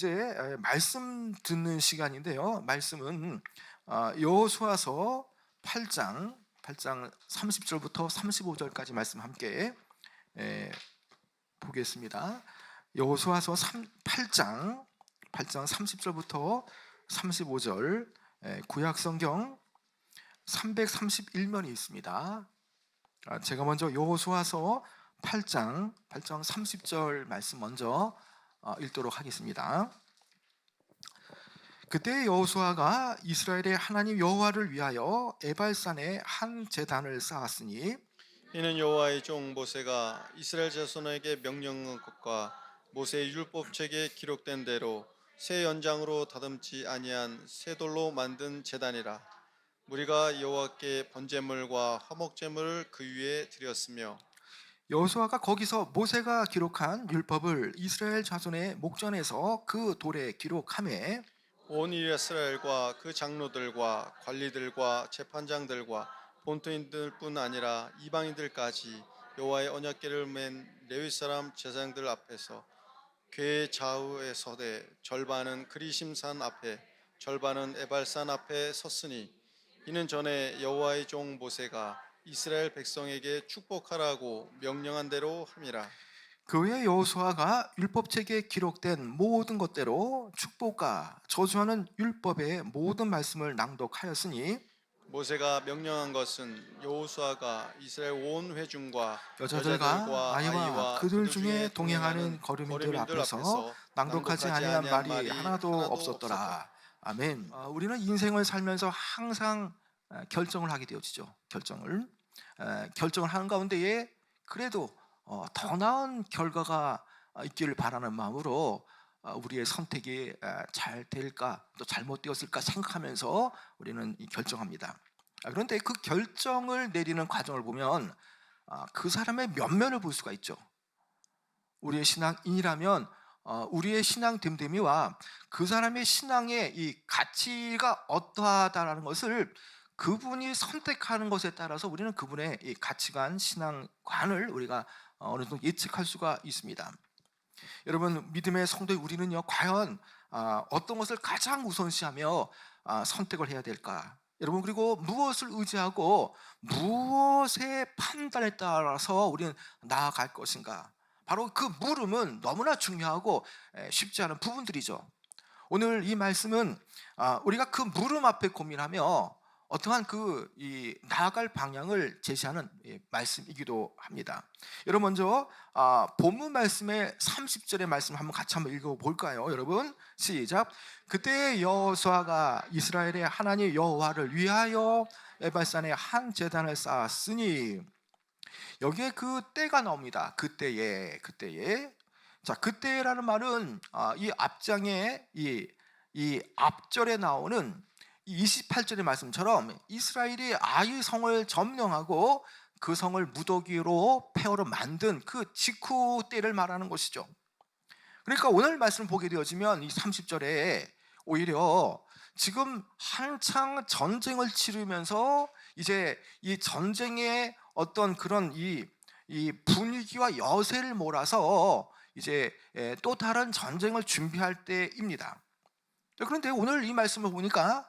이제 말씀 듣는 시간인데요. 말씀은 여호수아서 8장 30절부터 35절까지 말씀 함께 보겠습니다. 여호수아서 8장 30절부터 35절, 구약 성경 331면이 있습니다. 제가 먼저 여호수아서 8장 30절 말씀 먼저 읽도록 하겠습니다. 그때 여호수아가 이스라엘의 하나님 여호와를 위하여 에발산에 한 제단을 쌓았으니 이는 여호와의 종 모세가 이스라엘 자손에게 명령한 것과 모세의 율법책에 기록된 대로 새 연장으로 다듬지 아니한 새 돌로 만든 제단이라. 무리가 여호와께 번제물과 화목제물을 그 위에 드렸으며, 여호수아가 거기서 모세가 기록한 율법을 이스라엘 자손의 목전에서 그 돌에 기록하매 온 이스라엘과 그 장로들과 관리들과 재판장들과 본토인들뿐 아니라 이방인들까지 여호와의 언약궤를 맨 레위 사람 제사장들 앞에서 궤 좌우에 서되 절반은 그리심산 앞에 절반은 에발산 앞에 섰으니, 이는 전에 여호와의 종 모세가 이스라엘 백성에게 축복하라고 명령한 대로 함이라. 그 후에 여호수아가 율법책에 기록된 모든 것대로 축복과 저주하는 율법의 모든 말씀을 낭독하였으니 모세가 명령한 것은 여호수아가 이스라엘 온 회중과 여자들과 여자들과 아이와 아이와 그들 그들 중에 중에 동행하는 동행하는 거류민들 거류민들 앞에서 앞에서 낭독하지 낭독하지 아니한 아니한 말이 하나도 없었더라. 아멘. 우리는 인생을 살면서 항상 결정을 하게 되어지죠. 결정을 하는 가운데에 그래도 더 나은 결과가 있기를 바라는 마음으로 우리의 선택이 잘 될까 또 잘못되었을까 생각하면서 우리는 결정합니다. 그런데 그 결정을 내리는 과정을 보면 그 사람의 면면을 볼 수가 있죠. 우리의 신앙인이라면 우리의 신앙 됨됨이와 그 사람의 신앙의 이 가치가 어떠하다라는 것을 그분이 선택하는 것에 따라서 우리는 그분의 이 가치관, 신앙관을 우리가 어느 정도 예측할 수가 있습니다. 여러분, 믿음의 성도의 우리는요, 과연 어떤 것을 가장 우선시하며 선택을 해야 될까? 여러분, 그리고 무엇을 의지하고 무엇의 판단에 따라서 우리는 나아갈 것인가? 바로 그 물음은 너무나 중요하고 쉽지 않은 부분들이죠. 오늘 이 말씀은 우리가 그 물음 앞에 고민하며 어떠한 나아갈 방향을 제시하는 말씀이기도 합니다. 여러분, 먼저 본문 말씀의 30절의 말씀 같이 한번 읽어볼까요? 여러분, 시작. 그때 여호수아가 이스라엘의 하나님 여호와를 위하여 에발산에 한 제단을 쌓았으니, 여기에 그 때가 나옵니다. 그때에. 자, 그때라는 말은 이 앞장에 이 앞절에 나오는 28절의 말씀처럼 이스라엘이 아이 성을 점령하고 그 성을 무더기로 폐허로 만든 그 직후 때를 말하는 것이죠. 그러니까 오늘 말씀을 보게 되어지면 이 30절에 오히려 지금 한창 전쟁을 치르면서 이제 이 전쟁의 어떤 그런 이 분위기와 여세를 몰아서 이제 또 다른 전쟁을 준비할 때입니다. 그런데 오늘 이 말씀을 보니까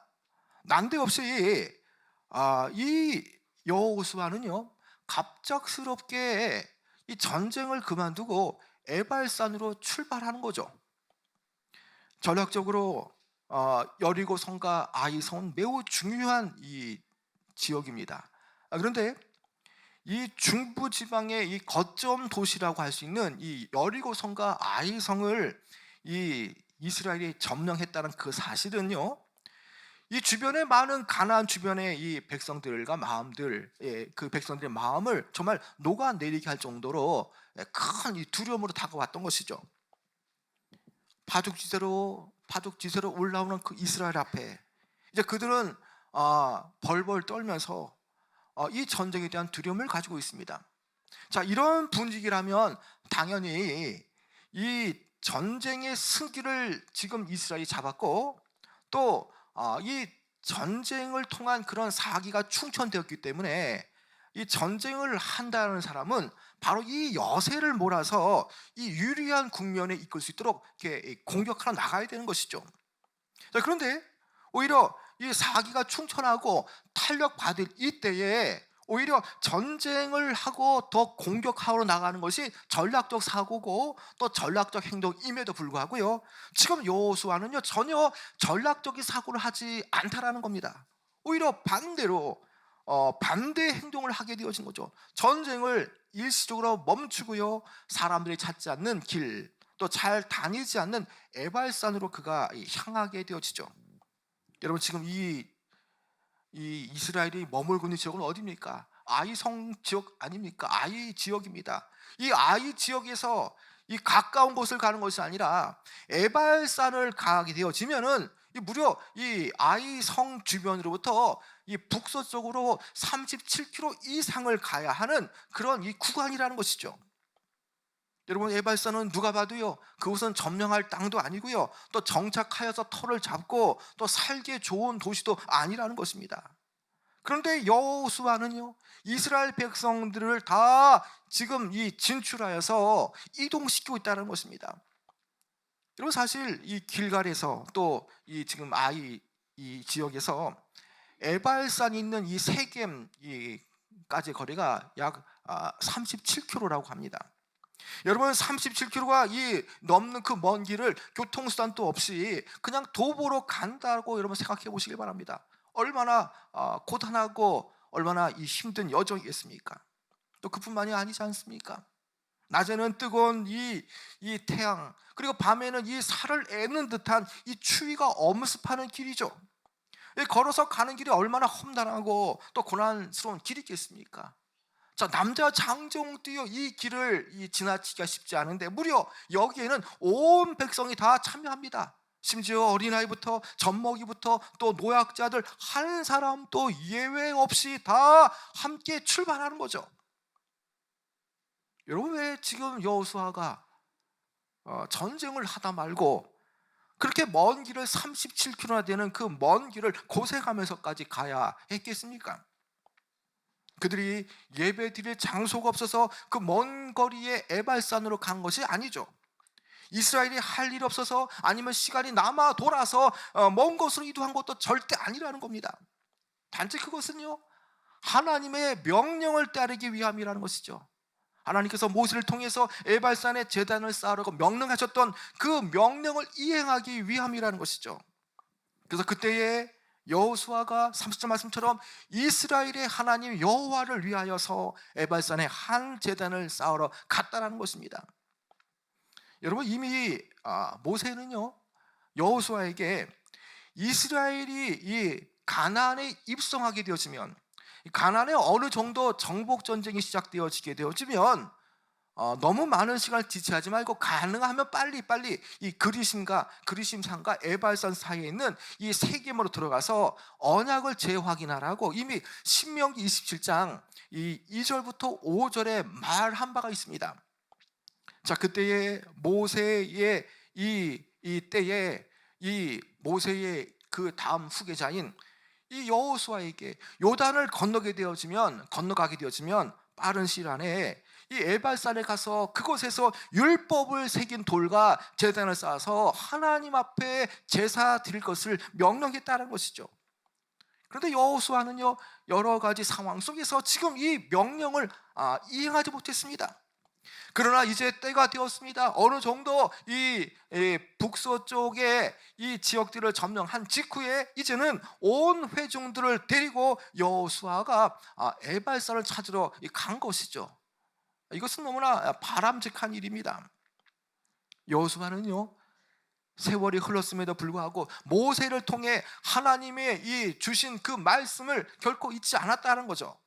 난데없이 이 여호수아는요, 갑작스럽게 이 전쟁을 그만두고 에발산으로 출발하는 거죠. 전략적으로 여리고 성과 아이 성은 매우 중요한 이 지역입니다. 그런데 이 중부 지방의 이 거점 도시라고 할 수 있는 이 여리고 성과 아이 성을 이 이스라엘이 점령했다는 그 사실은요, 이 주변에 많은 가나안 주변의 이 백성들과 그 백성들의 마음을 정말 녹아내리게 할 정도로 큰 이 두려움으로 다가왔던 것이죠. 파죽지세로 올라오는 그 이스라엘 앞에 이제 그들은 벌벌 떨면서 이 전쟁에 대한 두려움을 가지고 있습니다. 자, 이런 분위기라면 당연히 이 전쟁의 승기를 지금 이스라엘이 잡았고, 또 이 전쟁을 통한 그런 사기가 충천되었기 때문에 이 전쟁을 한다는 사람은 바로 이 여세를 몰아서 이 유리한 국면에 이끌 수 있도록 이렇게 공격하러 나가야 되는 것이죠. 자, 그런데 오히려 이 사기가 충천하고 탄력 받을 이때에 오히려 전쟁을 하고 더 공격하러 나가는 것이 전략적 사고고 또 전략적 행동임에도 불구하고요, 지금 여호수아는요 전혀 전략적인 사고를 하지 않다라는 겁니다. 오히려 반대로 반대 행동을 하게 되어진 거죠. 전쟁을 일시적으로 멈추고요, 사람들이 찾지 않는 길, 또 잘 다니지 않는 에발산으로 그가 향하게 되어지죠. 여러분, 지금 이 이스라엘이 머물고 있는 지역은 어디입니까? 아이성 지역 아닙니까? 아이 지역입니다. 이 아이 지역에서 이 가까운 곳을 가는 것이 아니라 에발산을 가게 되어지면은 무려 이 아이성 주변으로부터 이 북서쪽으로 37km 이상을 가야 하는 그런 이 구간이라는 것이죠. 여러분, 에발산은 누가 봐도요 그곳은 점령할 땅도 아니고요, 또 정착하여서 터를 잡고 또 살기 좋은 도시도 아니라는 것입니다. 그런데 여호수아는요 이스라엘 백성들을 다 지금 이 진출하여서 이동시키고 있다는 것입니다. 여러분, 사실 이 길갈에서 또 이 지금 아이 이 지역에서 에발산이 있는 이 세겜까지 거리가 약 37km라고 합니다. 여러분, 37km가 이 넘는 그 먼 길을 교통수단도 없이 그냥 도보로 간다고 여러분 생각해 보시길 바랍니다. 얼마나 고단하고 얼마나 이 힘든 여정이겠습니까? 또 그뿐만이 아니지 않습니까? 낮에는 뜨거운 이 태양, 그리고 밤에는 이 살을 애는 듯한 이 추위가 엄습하는 길이죠. 걸어서 가는 길이 얼마나 험난하고 또 고난스러운 길이겠습니까? 자, 남자 장정도요 이 길을 지나치기가 쉽지 않은데 무려 여기에는 온 백성이 다 참여합니다. 심지어 어린아이부터 젖먹이부터 또 노약자들 한 사람도 예외 없이 다 함께 출발하는 거죠. 여러분, 왜 지금 여호수아가 전쟁을 하다 말고 그렇게 먼 길을 37km나 되는 그 먼 길을 고생하면서까지 가야 했겠습니까? 그들이 예배 드릴 장소가 없어서 그 먼 거리에 에발산으로 간 것이 아니죠. 이스라엘이 할 일 없어서 아니면 시간이 남아 돌아서 먼 곳으로 이동한 것도 절대 아니라는 겁니다. 단지 그것은요 하나님의 명령을 따르기 위함이라는 것이죠. 하나님께서 모세를 통해서 에발산에 제단을 쌓으라고 명령하셨던 그 명령을 이행하기 위함이라는 것이죠. 그래서 그때에 여호수아가 30절 말씀처럼 이스라엘의 하나님 여호와를 위하여서 에발산에 한 제단을 쌓으러 갔다라는 것입니다. 여러분, 이미 모세는요 여호수아에게 이스라엘이 이 가나안에 입성하게 되어지면, 가나안에 어느 정도 정복 전쟁이 시작되어지게 되어지면 너무 많은 시간을 지체하지 말고 가능하면 빨리 이 그리심산과 에발산 사이에 있는 이 세겜으로 들어가서 언약을 재확인하라고 이미 신명기 27장 이 2절부터 5절에 말한 바가 있습니다. 자, 그때에 모세의 이 때에 이 모세의 그 다음 후계자인 이 여호수아에게 요단을 건너가게 되어지면 빠른 시일 안에 이 에발산에 가서 그곳에서 율법을 새긴 돌과 제단을 쌓아서 하나님 앞에 제사 드릴 것을 명령했다는 것이죠. 그런데 여호수아는요 여러 가지 상황 속에서 지금 이 명령을 이행하지 못했습니다. 그러나 이제 때가 되었습니다. 어느 정도 이 북서쪽의 이 지역들을 점령한 직후에 이제는 온 회중들을 데리고 여호수아가 에발산을 찾으러 간 것이죠. 이것은 너무나 바람직한 일입니다. 여호수아는요 세월이 흘렀음에도 불구하고 모세를 통해 하나님의 이 주신 그 말씀을 결코 잊지 않았다는 거죠.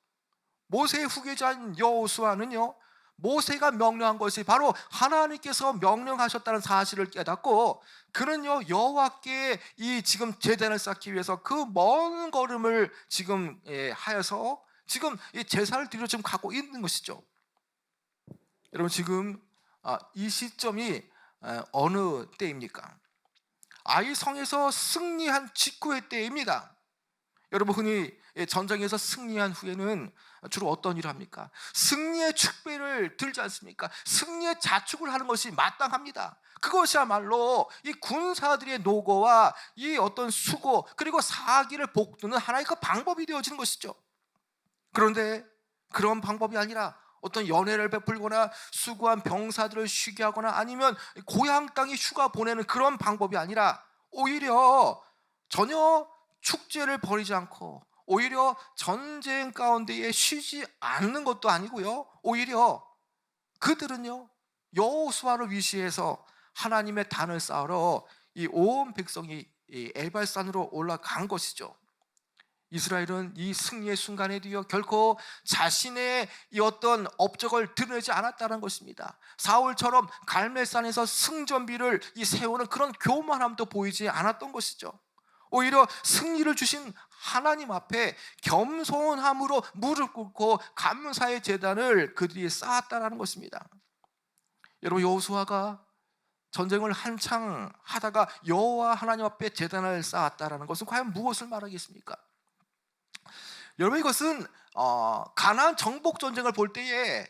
모세의 후계자인 여호수아는요 모세가 명령한 것이 바로 하나님께서 명령하셨다는 사실을 깨닫고 그는요 여호와께 이 지금 제단을 쌓기 위해서 그 먼 걸음을 지금 하여서 지금 이 제사를 드리러 지금 가고 있는 것이죠. 여러분, 지금 이 시점이 어느 때입니까? 아이 성에서 승리한 직후의 때입니다. 여러분, 흔히 전쟁에서 승리한 후에는 주로 어떤 일을 합니까? 승리의 축배를 들지 않습니까? 승리의 자축을 하는 것이 마땅합니다. 그것이야말로 이 군사들의 노고와 이 어떤 수고, 그리고 사기를 복두는 하나의 그 방법이 되어지는 것이죠. 그런데 그런 방법이 아니라 어떤 연회를 베풀거나 수고한 병사들을 쉬게 하거나 아니면 고향 땅에 휴가 보내는 그런 방법이 아니라 오히려 전혀 축제를 벌이지 않고 오히려 전쟁 가운데에 쉬지 않는 것도 아니고요, 오히려 그들은요 여호수아를 위시해서 하나님의 단을 쌓으러 이 온 백성이 이 에발산으로 올라간 것이죠. 이스라엘은 이 승리의 순간에 뒤어 결코 자신의 이 어떤 업적을 드러내지 않았다는 것입니다. 사울처럼 갈멜산에서 승전비를 이 세우는 그런 교만함도 보이지 않았던 것이죠. 오히려 승리를 주신 하나님 앞에 겸손함으로 무릎 꿇고 감사의 제단을 그들이 쌓았다는 것입니다. 여러분, 여호수아가 전쟁을 한창 하다가 여호와 하나님 앞에 제단을 쌓았다는 것은 과연 무엇을 말하겠습니까? 여러분, 이것은 가나안 정복 전쟁을 볼 때에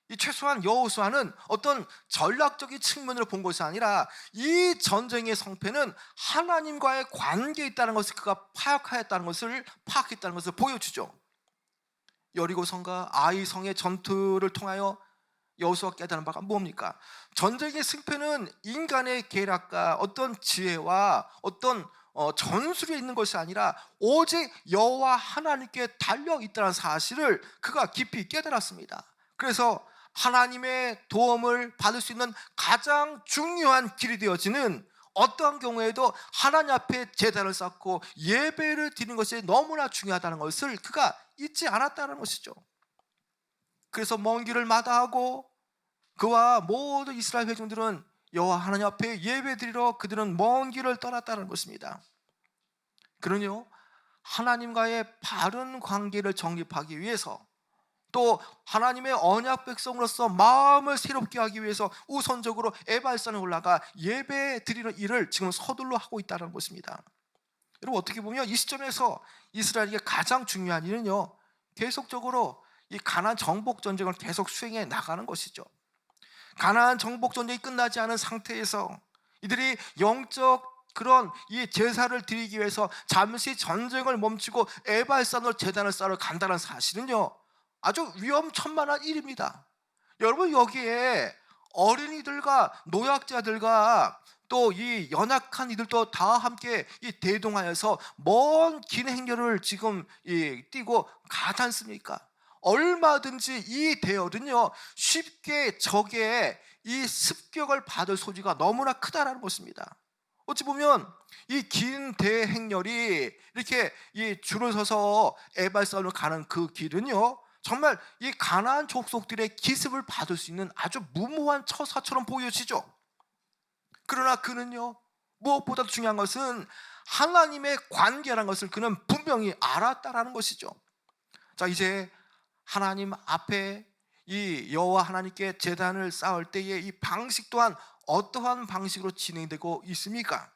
이 최소한 여호수아는 어떤 전략적인 측면으로 본 것이 아니라 이 전쟁의 성패는 하나님과의 관계에 있다는 것을 그가 파악했다는 것을 보여주죠. 여리고성과 아이성의 전투를 통하여 여호수아가 깨달은 바가 뭡니까? 전쟁의 승패는 인간의 계략과 어떤 지혜와 어떤 전술에 있는 것이 아니라 오직 여호와 하나님께 달려 있다는 사실을 그가 깊이 깨달았습니다. 그래서 하나님의 도움을 받을 수 있는 가장 중요한 길이 되어지는 어떠한 경우에도 하나님 앞에 제단을 쌓고 예배를 드리는 것이 너무나 중요하다는 것을 그가 잊지 않았다는 것이죠. 그래서 먼 길을 마다하고 그와 모든 이스라엘 회중들은 여호와 하나님 앞에 예배드리러 그들은 먼 길을 떠났다는 것입니다. 그러니요, 하나님과의 바른 관계를 정립하기 위해서 또 하나님의 언약 백성으로서 마음을 새롭게 하기 위해서 우선적으로 에발산에 올라가 예배 드리는 일을 지금 서둘러 하고 있다는 것입니다. 여러분, 어떻게 보면 이 시점에서 이스라엘에게 가장 중요한 일은요, 계속적으로 이 가나안 정복 전쟁을 계속 수행해 나가는 것이죠. 가나안 정복 전쟁이 끝나지 않은 상태에서 이들이 영적 그런 이 제사를 드리기 위해서 잠시 전쟁을 멈추고 에발산으로 제단을 쌓으러 간다는 사실은요, 아주 위험천만한 일입니다. 여러분, 여기에 어린이들과 노약자들과 또 이 연약한 이들도 다 함께 이 대동하여서 먼 긴 행렬을 지금 뛰고 가지 않습니까? 얼마든지 이 대열은요 쉽게 적의 이 습격을 받을 소지가 너무나 크다라는 것입니다. 어찌 보면 이 긴 대행렬이 이렇게 이 줄을 서서 에발산으로 가는 그 길은요 정말 이 가나안 족속들의 기습을 받을 수 있는 아주 무모한 처사처럼 보여지죠. 그러나 그는요 무엇보다 중요한 것은 하나님의 관계라는 것을 그는 분명히 알았다라는 것이죠. 자, 이제 하나님 앞에 이 여호와 하나님께 제단을 쌓을 때의 이 방식 또한 어떠한 방식으로 진행되고 있습니까?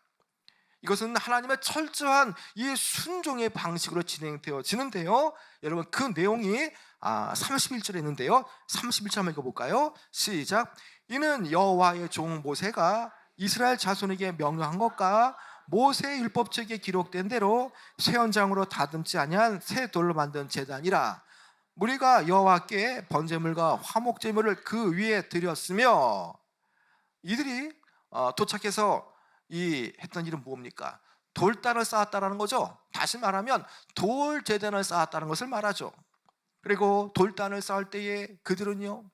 이것은 하나님의 철저한 이 순종의 방식으로 진행되어지는데요, 여러분, 그 내용이 31절에 있는데요, 31절 한번 읽어볼까요? 시작. 이는 여호와의 종 모세가 이스라엘 자손에게 명령한 것과 모세의 율법책에 기록된 대로 새 현장으로 다듬지 아니한 새 돌로 만든 제단이라. 무리가 여호와께 번제물과 화목제물을 그 위에 드렸으며, 이들이 도착해서 했던 일은 뭡니까? 돌단을 쌓았다라는 거죠. 다시 말하면 돌 제단을 쌓았다는 것을 말하죠. 그리고 돌단을 쌓을 때에 그들은요,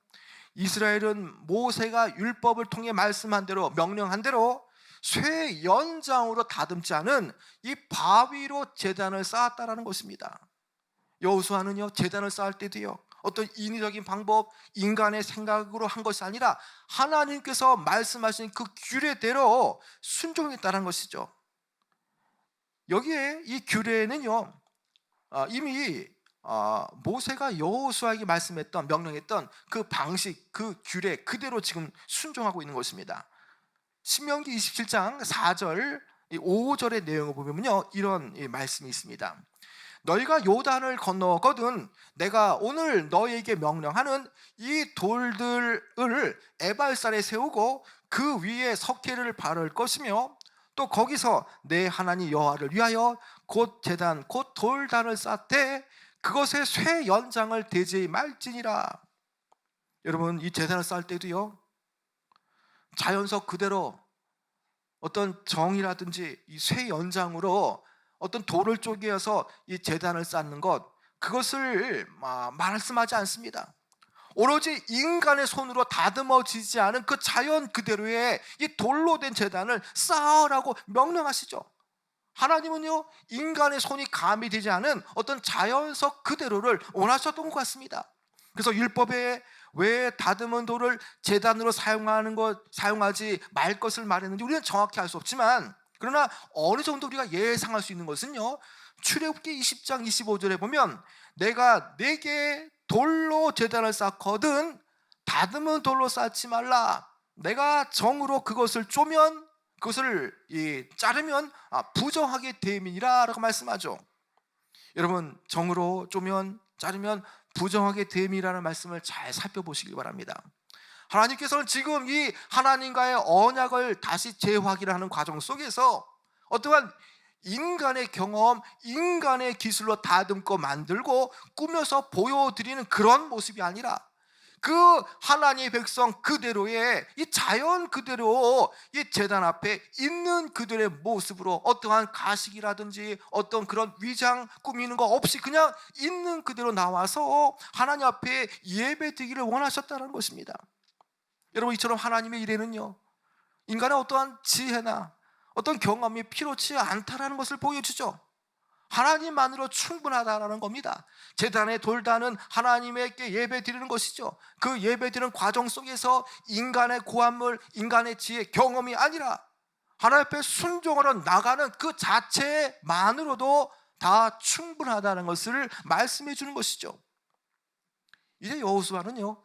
이스라엘은 모세가 율법을 통해 말씀한 대로 명령한 대로 쇠 연장으로 다듬지 않은 이 바위로 제단을 쌓았다라는 것입니다. 여호수아는요 제단을 쌓을 때도요 어떤 인위적인 방법, 인간의 생각으로 한 것이 아니라 하나님께서 말씀하신 그 규례대로 순종했다는 것이죠. 여기에 이 규례는요 이미 모세가 여호수아에게 말씀했던, 명령했던 그 방식, 그 규례 그대로 지금 순종하고 있는 것입니다. 신명기 27장 4절 5절의 내용을 보면요 이런 말씀이 있습니다. 너희가 요단을 건너거든 내가 오늘 너희에게 명령하는 이 돌들을 에발산에 세우고 그 위에 석회를 바를 것이며 또 거기서 내 하나님 여호와를 위하여 곧 제단 곧 돌단을 쌓되 그것에 쇠 연장을 대지 말지니라. 여러분, 이 제단을 쌓을 때도요, 자연석 그대로 어떤 정이라든지 이 쇠 연장으로 어떤 돌을 쪼개어서 이 제단을 쌓는 것, 그것을 말씀하지 않습니다. 오로지 인간의 손으로 다듬어지지 않은 그 자연 그대로의 이 돌로 된 제단을 쌓으라고 명령하시죠. 하나님은요, 인간의 손이 감이 되지 않은 어떤 자연석 그대로를 원하셨던 것 같습니다. 그래서 율법에 왜 다듬은 돌을 제단으로 사용하지 말 것을 말했는지 우리는 정확히 알 수 없지만, 그러나 어느 정도 우리가 예상할 수 있는 것은요, 출애굽기 20장 25절에 보면 내가 내게 돌로 제단을 쌓거든 다듬은 돌로 쌓지 말라. 내가 정으로 그것을 쪼면, 그것을 자르면 부정하게 됨이니라 라고 말씀하죠. 여러분, 정으로 쪼면 자르면 부정하게 됨이라는 말씀을 잘 살펴보시기 바랍니다. 하나님께서는 지금 이 하나님과의 언약을 다시 재확인하는 과정 속에서 어떠한 인간의 경험, 인간의 기술로 다듬고 만들고 꾸며서 보여드리는 그런 모습이 아니라 그 하나님의 백성 그대로의 이 자연 그대로 이 제단 앞에 있는 그들의 모습으로 어떠한 가식이라든지 어떤 그런 위장 꾸미는 거 없이 그냥 있는 그대로 나와서 하나님 앞에 예배드리기를 원하셨다는 것입니다. 여러분, 이처럼 하나님의 일에는요, 인간의 어떠한 지혜나 어떤 경험이 필요치 않다라는 것을 보여주죠. 하나님만으로 충분하다라는 겁니다. 제단의 돌단은 하나님에게 예배드리는 것이죠. 그 예배드리는 과정 속에서 인간의 고한물, 인간의 지혜, 경험이 아니라 하나님 앞에 순종하러 나가는 그 자체만으로도 다 충분하다는 것을 말씀해 주는 것이죠. 이제 여호수아는요,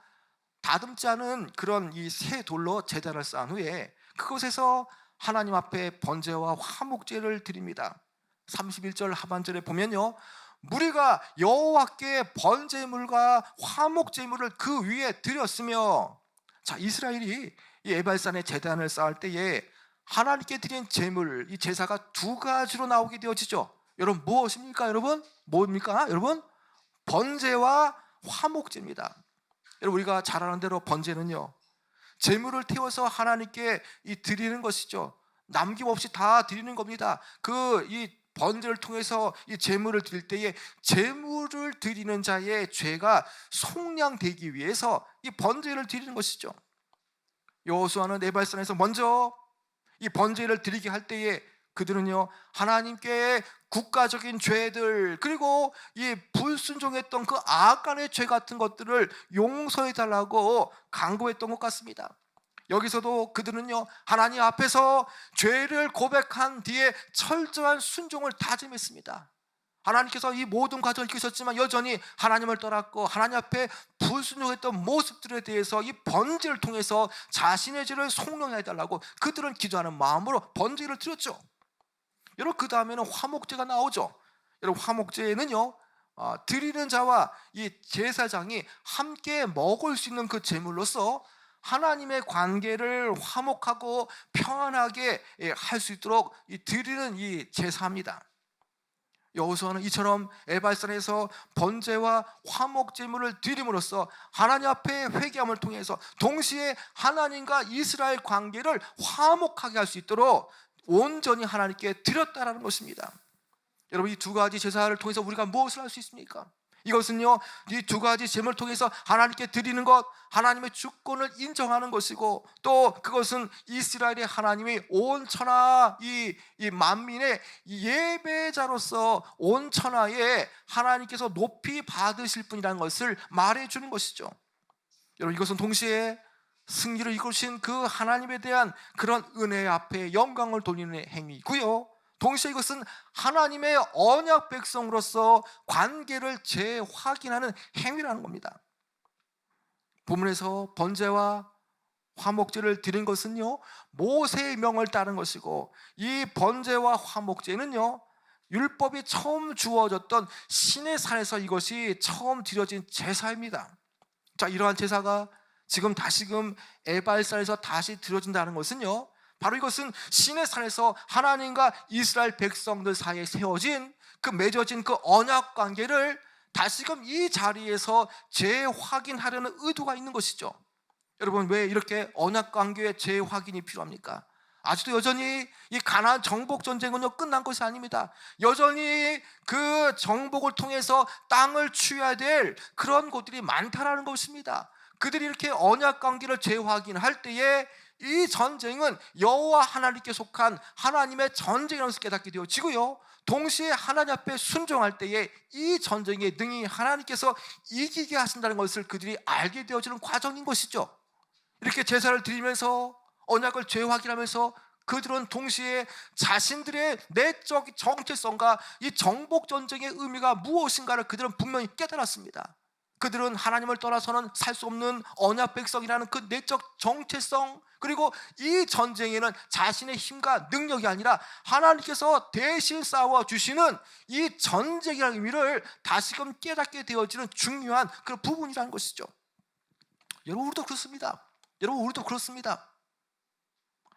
다듬지 않은 그런 이 새 돌로 제단을 쌓은 후에 그곳에서 하나님 앞에 번제와 화목제를 드립니다. 31절 하반절에 보면요, 무리가 여호와께 번제물과 화목제물을 그 위에 드렸으며, 자, 이스라엘이 이 에발산의 제단을 쌓을 때에 하나님께 드린 제물, 이 제사가 두 가지로 나오게 되어지죠. 여러분, 무엇입니까? 여러분, 뭡니까? 여러분, 번제와 화목제입니다. 여러분, 우리가 잘 아는 대로 번제는요, 제물을 태워서 하나님께 드리는 것이죠. 남김없이 다 드리는 겁니다. 이 번제를 통해서 이 제물을 드릴 때에 제물을 드리는 자의 죄가 속량되기 위해서 이 번제를 드리는 것이죠. 여호수아는 에발산에서 먼저 이 번제를 드리게 할 때에 그들은요, 하나님께 국가적인 죄들, 그리고 이 불순종했던 그 아간의 죄 같은 것들을 용서해 달라고 간구했던 것 같습니다. 여기서도 그들은요, 하나님 앞에서 죄를 고백한 뒤에 철저한 순종을 다짐했습니다. 하나님께서 이 모든 과정을 이끄셨지만 여전히 하나님을 떠났고 하나님 앞에 불순종했던 모습들에 대해서 이 번제를 통해서 자신의 죄를 속량해 달라고 그들은 기도하는 마음으로 번제를 드렸죠. 여러분, 그 다음에는 화목제가 나오죠. 여러분, 화목제에는요, 드리는 자와 이 제사장이 함께 먹을 수 있는 그 제물로서 하나님의 관계를 화목하고 평안하게 할 수 있도록 드리는 이 제사입니다. 여호수아는 이처럼 에발산에서 번제와 화목제물을 드림으로써 하나님 앞에 회개함을 통해서 동시에 하나님과 이스라엘 관계를 화목하게 할 수 있도록 온전히 하나님께 드렸다라는 것입니다. 여러분, 이 두 가지 제사를 통해서 우리가 무엇을 할 수 있습니까? 이것은요, 이 두 가지 제물을 통해서 하나님께 드리는 것, 하나님의 주권을 인정하는 것이고, 또 그것은 이스라엘의 하나님이 온 천하 이 만민의 예배자로서 온 천하에 하나님께서 높이 받으실 분이라는 것을 말해주는 것이죠. 여러분, 이것은 동시에 승리를 이루신 그 하나님에 대한 그런 은혜 앞에 영광을 돌리는 행위고요, 동시에 이것은 하나님의 언약 백성으로서 관계를 재확인하는 행위라는 겁니다. 본문에서 번제와 화목제를 드린 것은요, 모세의 명을 따른 것이고, 이 번제와 화목제는요, 율법이 처음 주어졌던 신의 산에서 이것이 처음 드려진 제사입니다. 자, 이러한 제사가 지금 다시금 에발산에서 다시 드려진다는 것은요, 바로 이것은 신의 산에서 하나님과 이스라엘 백성들 사이에 세워진 맺어진 언약 관계를 다시금 이 자리에서 재확인하려는 의도가 있는 것이죠. 여러분, 왜 이렇게 언약 관계의 재확인이 필요합니까? 아직도 여전히 이 가나안 정복 전쟁은요 끝난 것이 아닙니다. 여전히 그 정복을 통해서 땅을 취해야 될 그런 곳들이 많다라는 것입니다. 그들이 이렇게 언약 관계를 재확인할 때에 이 전쟁은 여호와 하나님께 속한 하나님의 전쟁이라는 것을 깨닫게 되어지고요, 동시에 하나님 앞에 순종할 때에 이 전쟁에 능히 하나님께서 이기게 하신다는 것을 그들이 알게 되어지는 과정인 것이죠. 이렇게 제사를 드리면서 언약을 재확인하면서 그들은 동시에 자신들의 내적 정체성과 이 정복 전쟁의 의미가 무엇인가를 그들은 분명히 깨달았습니다. 그들은 하나님을 떠나서는 살 수 없는 언약 백성이라는 그 내적 정체성, 그리고 이 전쟁에는 자신의 힘과 능력이 아니라 하나님께서 대신 싸워주시는 이 전쟁이라는 의미를 다시금 깨닫게 되어지는 중요한 그 부분이라는 것이죠. 여러분, 우리도 그렇습니다. 여러분, 우리도 그렇습니다.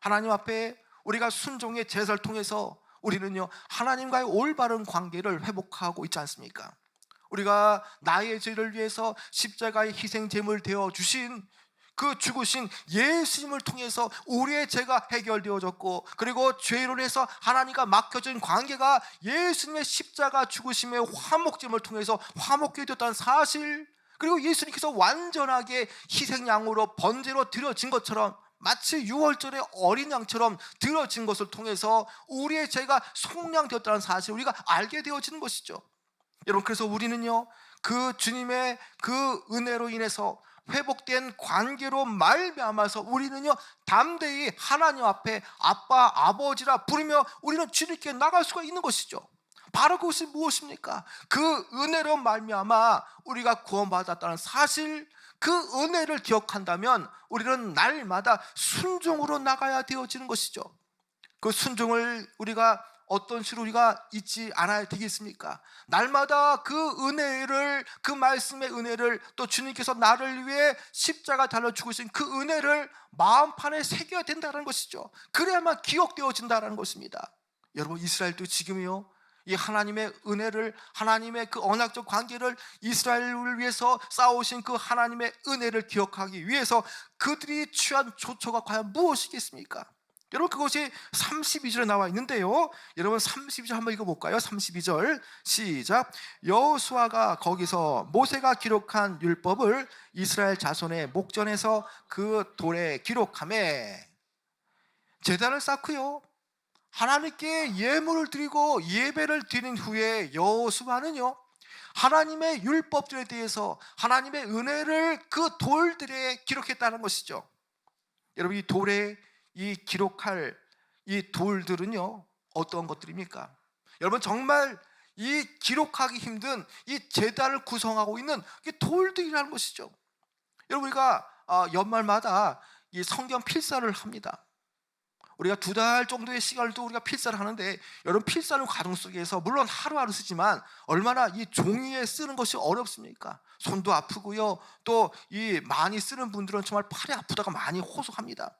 하나님 앞에 우리가 순종의 제사를 통해서 우리는요 하나님과의 올바른 관계를 회복하고 있지 않습니까? 우리가 나의 죄를 위해서 십자가의 희생 제물 되어 주신 그 죽으신 예수님을 통해서 우리의 죄가 해결되어졌고, 그리고 죄로 인해서 하나님과 막혀진 관계가 예수님의 십자가 죽으심의 화목제물을 통해서 화목게 되었다는 사실, 그리고 예수님께서 완전하게 희생양으로 번제로 드려진 것처럼 마치 유월절의 어린 양처럼 드려진 것을 통해서 우리의 죄가 속량되었다는 사실을 우리가 알게 되어지는 것이죠. 여러분, 그래서 우리는요 그 주님의 그 은혜로 인해서 회복된 관계로 말미암아서 우리는요 담대히 하나님 앞에 아빠, 아버지라 부르며 우리는 주님께 나갈 수가 있는 것이죠. 바로 그것이 무엇입니까? 그 은혜로 말미암아 우리가 구원받았다는 사실, 그 은혜를 기억한다면 우리는 날마다 순종으로 나가야 되어지는 것이죠. 그 순종을 우리가 어떤 식으로 우리가 잊지 않아야 되겠습니까? 날마다 그 은혜를, 그 말씀의 은혜를, 또 주님께서 나를 위해 십자가 달려 죽으신 그 은혜를 마음판에 새겨야 된다는 것이죠. 그래야만 기억되어진다는 것입니다. 여러분, 이스라엘도 지금이요 이 하나님의 은혜를, 하나님의 그 언약적 관계를, 이스라엘을 위해서 싸우신 그 하나님의 은혜를 기억하기 위해서 그들이 취한 조처가 과연 무엇이겠습니까? 여러분, 그것이 32절에 나와 있는데요, 여러분 32절 한번 읽어볼까요? 32절 시작. 여호수아가 거기서 모세가 기록한 율법을 이스라엘 자손의 목전에서 그 돌에 기록하매, 제단을 쌓고요 하나님께 예물을 드리고 예배를 드린 후에 여호수아는요 하나님의 율법들에 대해서 하나님의 은혜를 그 돌들에 기록했다는 것이죠. 여러분, 이 돌에 이 기록할 이 돌들은요 어떤 것들입니까? 여러분, 정말 이 기록하기 힘든 이 제단을 구성하고 있는 이 돌들이라는 것이죠. 여러분, 우리가 연말마다 이 성경 필사를 합니다. 우리가 2달 정도의 시간을 또 우리가 필사를 하는데, 여러분, 필사는 과정 속에서 물론 하루하루 쓰지만 얼마나 이 종이에 쓰는 것이 어렵습니까? 손도 아프고요, 또 이 많이 쓰는 분들은 정말 팔이 아프다가 많이 호소합니다.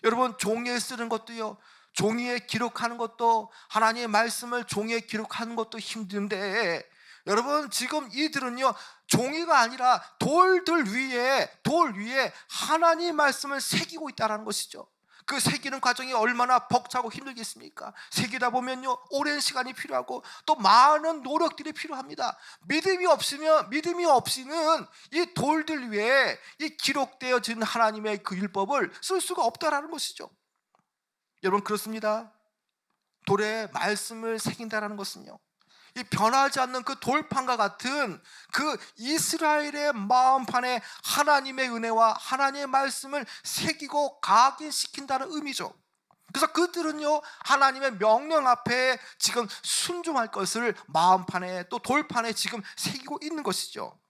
여러분, 종이에 쓰는 것도요, 종이에 기록하는 것도, 하나님의 말씀을 종이에 기록하는 것도 힘든데, 여러분, 지금 이들은요 종이가 아니라 돌 위에 하나님의 말씀을 새기고 있다는 것이죠. 그 새기는 과정이 얼마나 벅차고 힘들겠습니까? 새기다 보면요 오랜 시간이 필요하고 또 많은 노력들이 필요합니다. 믿음이 없이는 이 돌들 위에 이 기록되어진 하나님의 그 율법을 쓸 수가 없다라는 것이죠. 여러분, 그렇습니다. 돌에 말씀을 새긴다라는 것은요 이 변하지 않는 그 돌판과 같은 그 이스라엘의 마음판에 하나님의 은혜와 하나님의 말씀을 새기고 각인시킨다는 의미죠. 그래서 그들은요 하나님의 명령 앞에 지금 순종할 것을 마음판에 또 돌판에 지금 새기고 있는 것이죠.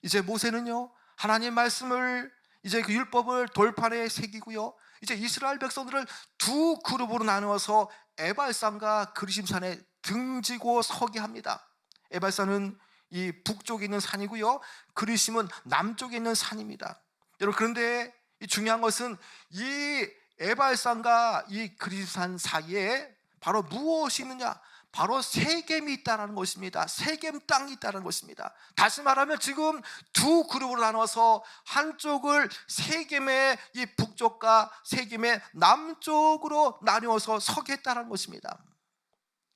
이제 모세는요 하나님의 말씀을, 이제 그 율법을 돌판에 새기고요, 이제 이스라엘 백성들을 두 그룹으로 나누어서 에발산과 그리심산에 등지고 서게 합니다. 에발산은 이 북쪽에 있는 산이고요, 그리심은 남쪽에 있는 산입니다. 여러분, 그런데 이 중요한 것은 이 에발산과 이 그리산 사이에 바로 무엇이 있느냐? 바로 세겜이 있다는 것입니다. 세겜 땅이 있다는 것입니다. 다시 말하면 지금 두 그룹으로 나눠서 한쪽을 세겜의 이 북쪽과 세겜의 남쪽으로 나누어서 서겠다는 것입니다.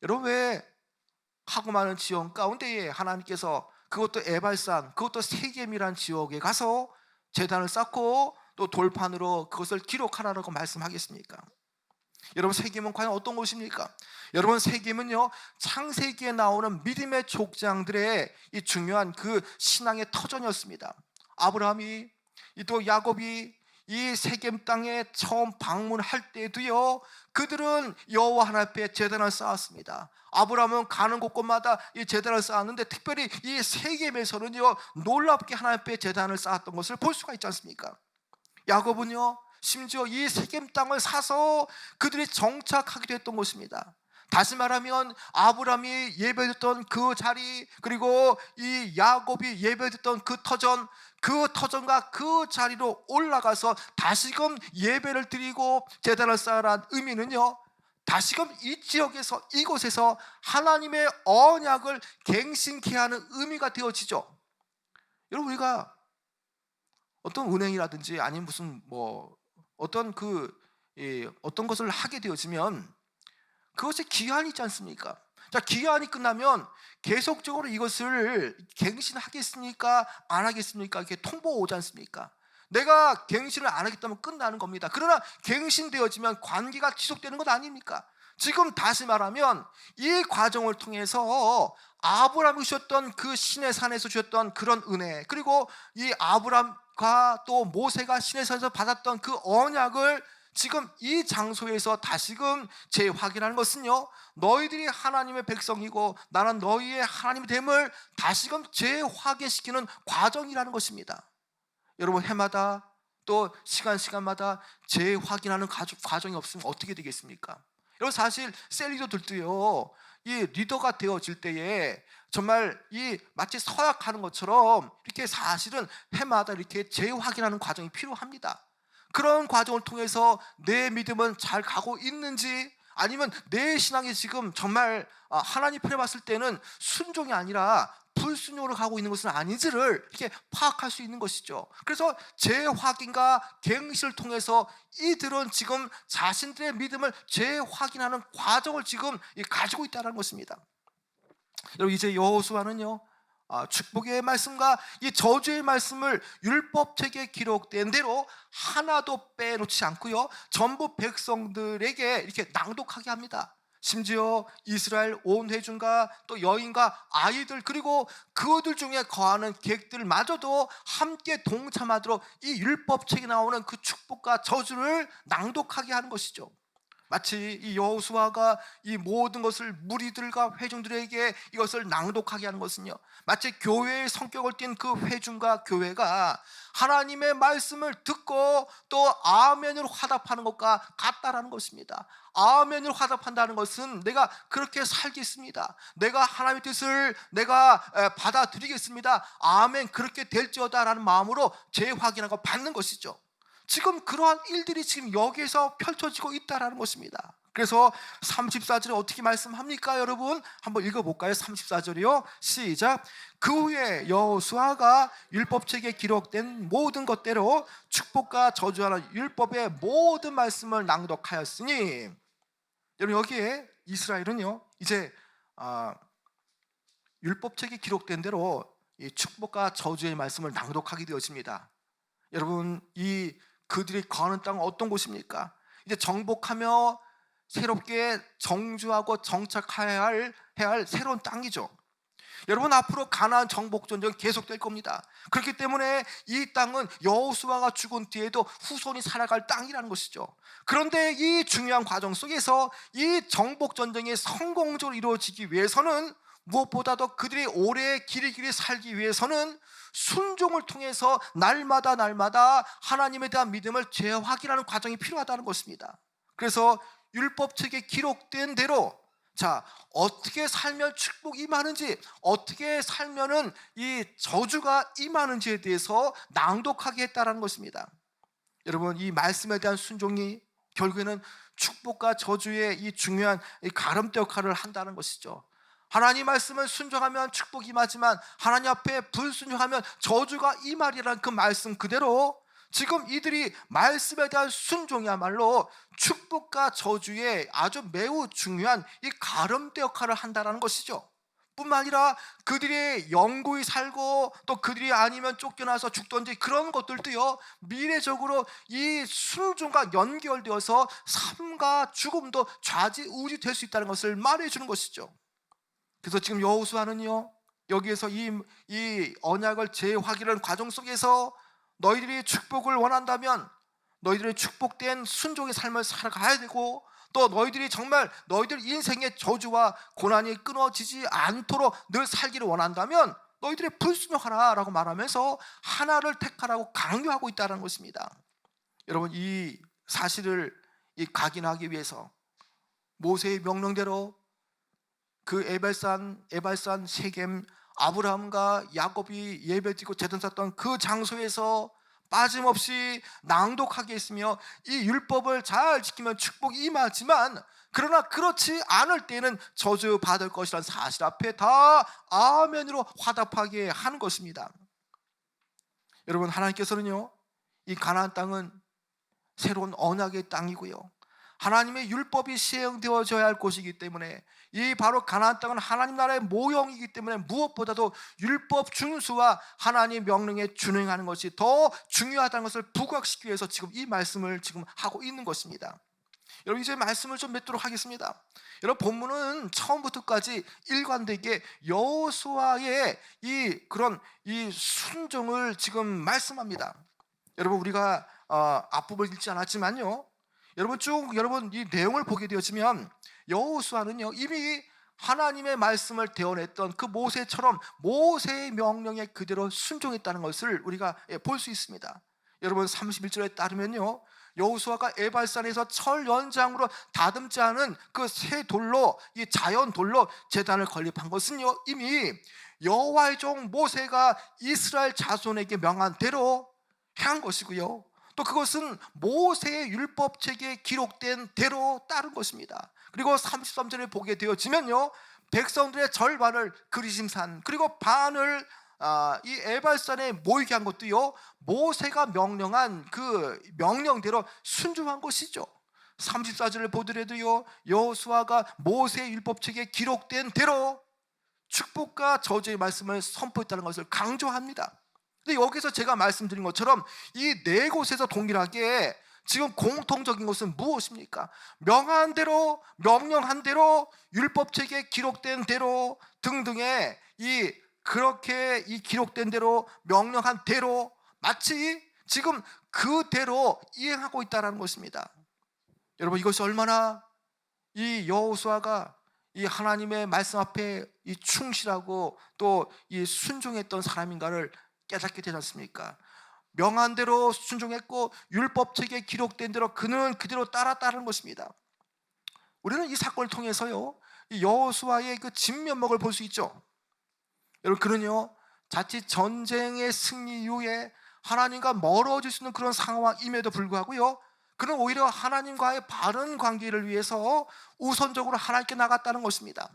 여러분, 왜 하고 많은 지역 가운데에 하나님께서 그것도 에발산, 그것도 세겜이란 지역에 가서 제단을 쌓고 또 돌판으로 그것을 기록하라고 말씀하겠습니까? 여러분, 세겜은 과연 어떤 곳입니까? 여러분, 세겜은요, 창세기에 나오는 믿음의 족장들의 이 중요한 그 신앙의 터전이었습니다. 아브라함이 또 야곱이 이 세겜 땅에 처음 방문할 때도요, 그들은 여호와 하나님 앞에 제단을 쌓았습니다. 아브라함은 가는 곳곳마다 이 제단을 쌓았는데, 특별히 이 세겜에서는요, 놀랍게 하나님 앞에 제단을 쌓았던 것을 볼 수가 있지 않습니까? 야곱은요, 심지어 이 세겜 땅을 사서 그들이 정착하기도 했던 것입니다. 다시 말하면 아브라함이 예배드렸던 그 자리, 그리고 이 야곱이 예배드렸던 그 터전과 그 자리로 올라가서 다시금 예배를 드리고 제단을 쌓으라는 의미는요, 다시금 이 지역에서, 이곳에서 하나님의 언약을 갱신케 하는 의미가 되어지죠. 여러분, 우리가 어떤 은행이라든지 아니면 무슨 어떤 어떤 것을 하게 되어지면 그것에 기한이 있지 않습니까? 자, 기한이 끝나면 계속적으로 이것을 갱신하겠습니까? 안 하겠습니까? 이렇게 통보가 오지 않습니까? 내가 갱신을 안 하겠다면 끝나는 겁니다. 그러나 갱신되어지면 관계가 지속되는 것 아닙니까? 지금 다시 말하면 이 과정을 통해서 아브라함이 주셨던 그 시내 산에서 주셨던 그런 은혜, 그리고 이 아브라함과 또 모세가 시내 산에서 받았던 그 언약을 지금 이 장소에서 다시금 재확인하는 것은요, 너희들이 하나님의 백성이고 나는 너희의 하나님이 됨을 다시금 재확인시키는 과정이라는 것입니다. 여러분, 해마다 또 시간마다 재확인하는 과정이 없으면 어떻게 되겠습니까? 여러분, 사실 셀리더들도요, 이 리더가 되어질 때에 정말 이 마치 서약하는 것처럼 이렇게 사실은 해마다 이렇게 재확인하는 과정이 필요합니다. 그런 과정을 통해서 내 믿음은 잘 가고 있는지, 아니면 내 신앙이 지금 정말 하나님 편에 봤을 때는 순종이 아니라 불순종으로 가고 있는 것은 아닌지를 이렇게 파악할 수 있는 것이죠. 그래서 재확인과 갱신을 통해서 이들은 지금 자신들의 믿음을 재확인하는 과정을 지금 가지고 있다는 것입니다. 여러분, 이제 여호수아는요, 축복의 말씀과 이 저주의 말씀을 율법책에 기록된 대로 하나도 빼놓지 않고요, 전부 백성들에게 이렇게 낭독하게 합니다. 심지어 이스라엘 온 회중과 또 여인과 아이들, 그리고 그들 중에 거하는 객들마저도 함께 동참하도록 이 율법책에 나오는 그 축복과 저주를 낭독하게 하는 것이죠. 마치 이 여호수아가 이 모든 것을 무리들과 회중들에게 이것을 낭독하게 하는 것은요, 마치 교회의 성격을 띈 그 회중과 교회가 하나님의 말씀을 듣고 또 아멘으로 화답하는 것과 같다라는 것입니다. 아멘으로 화답한다는 것은 내가 그렇게 살겠습니다, 내가 하나님의 뜻을 내가 받아들이겠습니다, 아멘, 그렇게 될지어다라는 마음으로 재확인하고 받는 것이죠. 지금 그러한 일들이 지금 여기에서 펼쳐지고 있다는 것입니다. 그래서 34절에 어떻게 말씀합니까? 여러분, 한번 읽어볼까요? 34절이요, 시작. 그 후에 여호수아가 율법책에 기록된 모든 것대로 축복과 저주하는 율법의 모든 말씀을 낭독하였으니, 여러분, 여기에 이스라엘은요, 이제 율법책에 기록된 대로 이 축복과 저주의 말씀을 낭독하게 되어집니다. 여러분, 이 그들이 거하는 땅은 어떤 곳입니까? 이제 정복하며 새롭게 정주하고 정착해야 할 새로운 땅이죠. 여러분, 앞으로 가나안 정복 전쟁은 계속될 겁니다. 그렇기 때문에 이 땅은 여호수아가 죽은 뒤에도 후손이 살아갈 땅이라는 것이죠. 그런데 이 중요한 과정 속에서 이 정복 전쟁이 성공적으로 이루어지기 위해서는, 무엇보다도 그들이 오래 길이 살기 위해서는 순종을 통해서 날마다 하나님에 대한 믿음을 재확인하는 과정이 필요하다는 것입니다. 그래서 율법책에 기록된 대로 자, 어떻게 살면 축복이 임하는지, 어떻게 살면은 이 저주가 임하는지에 대해서 낭독하게 했다라는 것입니다. 여러분, 이 말씀에 대한 순종이 결국에는 축복과 저주의 이 중요한 이 가름대 역할을 한다는 것이죠. 하나님 말씀을 순종하면 축복이 임하지만 하나님 앞에 불순종하면 저주가 임하리라는 그 말씀 그대로 지금 이들이 말씀에 대한 순종이야말로 축복과 저주의 아주 매우 중요한 이 가름대 역할을 한다는 것이죠. 뿐만 아니라 그들이 영구히 살고 또 그들이 아니면 쫓겨나서 죽던지 그런 것들도요, 미래적으로 이 순종과 연결되어서 삶과 죽음도 좌지우지 될 수 있다는 것을 말해주는 것이죠. 그래서 지금 여호수아는요, 여기에서 이 언약을 재확인하는 과정 속에서 너희들이 축복을 원한다면 너희들의 축복된 순종의 삶을 살아가야 되고, 또 너희들이 정말 너희들 인생의 저주와 고난이 끊어지지 않도록 늘 살기를 원한다면 너희들이 불순종하라 라고 말하면서 하나를 택하라고 강요하고 있다는 것입니다. 여러분, 이 사실을 각인하기 위해서 모세의 명령대로 그 에발산 세겜 아브라함과 야곱이 예배드리고 제단 쌓던 그 장소에서 빠짐없이 낭독하게 했으며, 이 율법을 잘 지키면 축복이 임하지만 그러나 그렇지 않을 때는 저주받을 것이라는 사실 앞에 다 아멘으로 화답하게 하는 것입니다. 여러분, 하나님께서는요, 이 가나안 땅은 새로운 언약의 땅이고요, 하나님의 율법이 시행되어져야 할 곳이기 때문에, 이 바로 가나안 땅은 하나님 나라의 모형이기 때문에 무엇보다도 율법 준수와 하나님 명령에 준행하는 것이 더 중요하다는 것을 부각시키기 위해서 지금 이 말씀을 지금 하고 있는 것입니다. 여러분, 이제 말씀을 좀 맺도록 하겠습니다. 여러분, 본문은 처음부터까지 일관되게 여호수아의 이 순종을 지금 말씀합니다. 여러분, 우리가 앞부분을 읽지 않았지만요, 여러분 이 내용을 보게 되어지면 여호수아는요, 이미 하나님의 말씀을 대언했던 그 모세처럼 모세의 명령에 그대로 순종했다는 것을 우리가 볼 수 있습니다. 여러분, 31절에 따르면요, 여호수아가 에발산에서 철 연장으로 다듬지 않은 그 새 돌로, 이 자연 돌로 제단을 건립한 것은요, 이미 여호와의 종 모세가 이스라엘 자손에게 명한 대로 행한 것이고요, 또 그것은 모세의 율법책에 기록된 대로 따른 것입니다. 그리고 33절에 보게 되어지면요, 백성들의 절반을 그리심산 그리고 반을 이 에발산에 모이게 한 것도요, 모세가 명령한 그 명령대로 순종한 것이죠. 34절을 보더라도요, 여호수아가 모세의 율법책에 기록된 대로 축복과 저주의 말씀을 선포했다는 것을 강조합니다. 근데 여기서 제가 말씀드린 것처럼 이 네 곳에서 동일하게 지금 공통적인 것은 무엇입니까? 명한 대로, 명령한 대로, 율법책에 기록된 대로 등등의 그렇게 기록된 대로, 명령한 대로 마치 지금 그대로 이행하고 있다는 것입니다. 여러분, 이것이 얼마나 이 여호수아가 이 하나님의 말씀 앞에 이 충실하고 또 이 순종했던 사람인가를 깨닫게 되지 않습니까? 명한 대로 순종했고 율법책에 기록된 대로 그는 그대로 따랐다는 것입니다. 우리는 이 사건을 통해서요, 이 여호수아의 그 진면목을 볼 수 있죠. 여러분, 그는요, 자칫 전쟁의 승리 이후에 하나님과 멀어질 수 있는 그런 상황임에도 불구하고요, 그는 오히려 하나님과의 바른 관계를 위해서 우선적으로 하나님께 나갔다는 것입니다.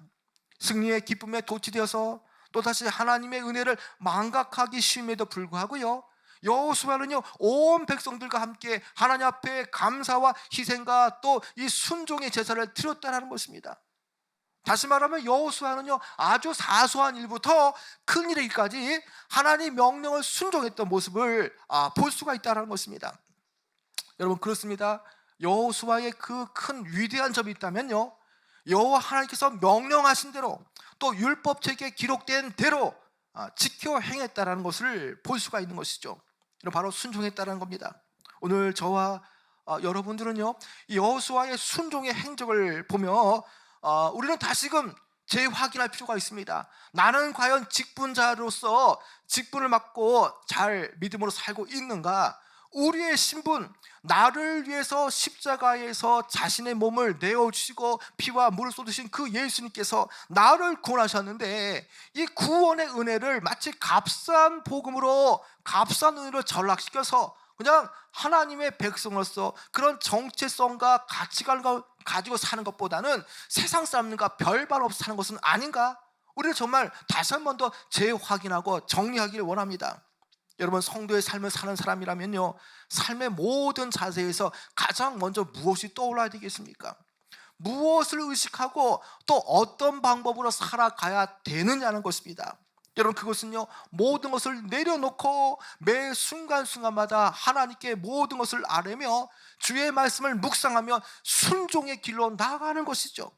승리의 기쁨에 도취되어서 또다시 하나님의 은혜를 망각하기 쉬움에도 불구하고요, 여호수아는요, 온 백성들과 함께 하나님 앞에 감사와 희생과 또 이 순종의 제사를 드렸다는 것입니다. 다시 말하면 여호수아는요, 아주 사소한 일부터 큰 일에까지 하나님 명령을 순종했던 모습을 볼 수가 있다는 것입니다. 여러분, 그렇습니다. 여호수아의 그 큰 위대한 점이 있다면요, 여호와 하나님께서 명령하신 대로 또 율법책에 기록된 대로 지켜 행했다는 것을 볼 수가 있는 것이죠. 바로 순종했다는 겁니다. 오늘 저와 여러분들은요, 이 여호수아의 순종의 행적을 보며 우리는 다시금 재확인할 필요가 있습니다. 나는 과연 직분자로서 직분을 맡고 잘 믿음으로 살고 있는가? 우리의 신분, 나를 위해서 십자가에서 자신의 몸을 내어주시고 피와 물을 쏟으신 그 예수님께서 나를 구원하셨는데, 이 구원의 은혜를 마치 값싼 복음으로, 값싼 은혜로 전락시켜서 그냥 하나님의 백성으로서 그런 정체성과 가치관을 가지고 사는 것보다는 세상 사람들과 별반 없이 사는 것은 아닌가? 우리는 정말 다시 한 번 더 재확인하고 정리하기를 원합니다. 여러분, 성도의 삶을 사는 사람이라면요, 삶의 모든 자세에서 가장 먼저 무엇이 떠올라야 되겠습니까? 무엇을 의식하고 또 어떤 방법으로 살아가야 되느냐는 것입니다. 여러분, 그것은요, 모든 것을 내려놓고 매 순간순간마다 하나님께 모든 것을 아뢰며 주의 말씀을 묵상하며 순종의 길로 나아가는 것이죠.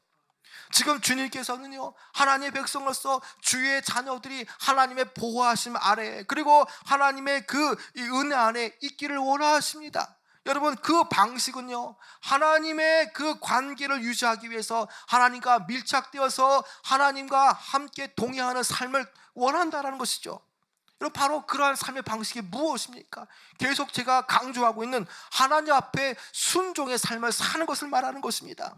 지금 주님께서는요, 하나님의 백성으로서 주의 자녀들이 하나님의 보호하심 아래, 그리고 하나님의 그 은혜 안에 있기를 원하십니다. 여러분, 그 방식은요, 하나님의 그 관계를 유지하기 위해서 하나님과 밀착되어서 하나님과 함께 동행하는 삶을 원한다는 것이죠. 여러분, 바로 그러한 삶의 방식이 무엇입니까? 계속 제가 강조하고 있는 하나님 앞에 순종의 삶을 사는 것을 말하는 것입니다.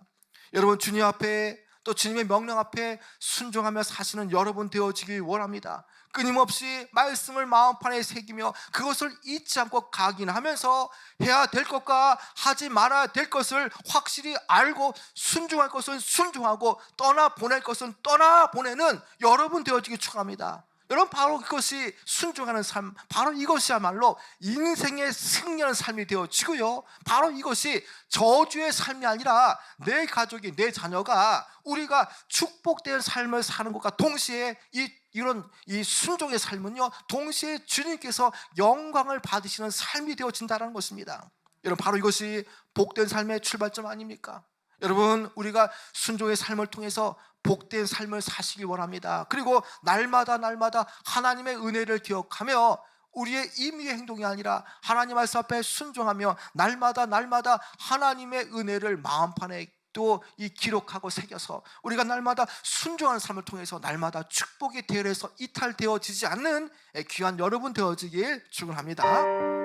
여러분, 주님 앞에, 또 주님의 명령 앞에 순종하며 사시는 여러분 되어지길 원합니다. 끊임없이 말씀을 마음판에 새기며 그것을 잊지 않고 각인하면서 해야 될 것과 하지 말아야 될 것을 확실히 알고 순종할 것은 순종하고 떠나보낼 것은 떠나보내는 여러분 되어지길 축원합니다. 여러분, 바로 그것이 순종하는 삶, 바로 이것이야말로 인생의 승리하는 삶이 되어지고요, 바로 이것이 저주의 삶이 아니라 내 가족이, 내 자녀가, 우리가 축복된 삶을 사는 것과 동시에 이런 순종의 삶은요, 동시에 주님께서 영광을 받으시는 삶이 되어진다는 것입니다. 여러분, 바로 이것이 복된 삶의 출발점 아닙니까? 여러분, 우리가 순종의 삶을 통해서 복된 삶을 사시길 원합니다. 그리고 날마다 하나님의 은혜를 기억하며 우리의 임의의 행동이 아니라 하나님 말씀 앞에 순종하며 날마다 하나님의 은혜를 마음판에 또 기록하고 새겨서 우리가 날마다 순종하는 삶을 통해서 날마다 축복이 대열해서 이탈되어지지 않는 귀한 여러분 되어지길 축원합니다.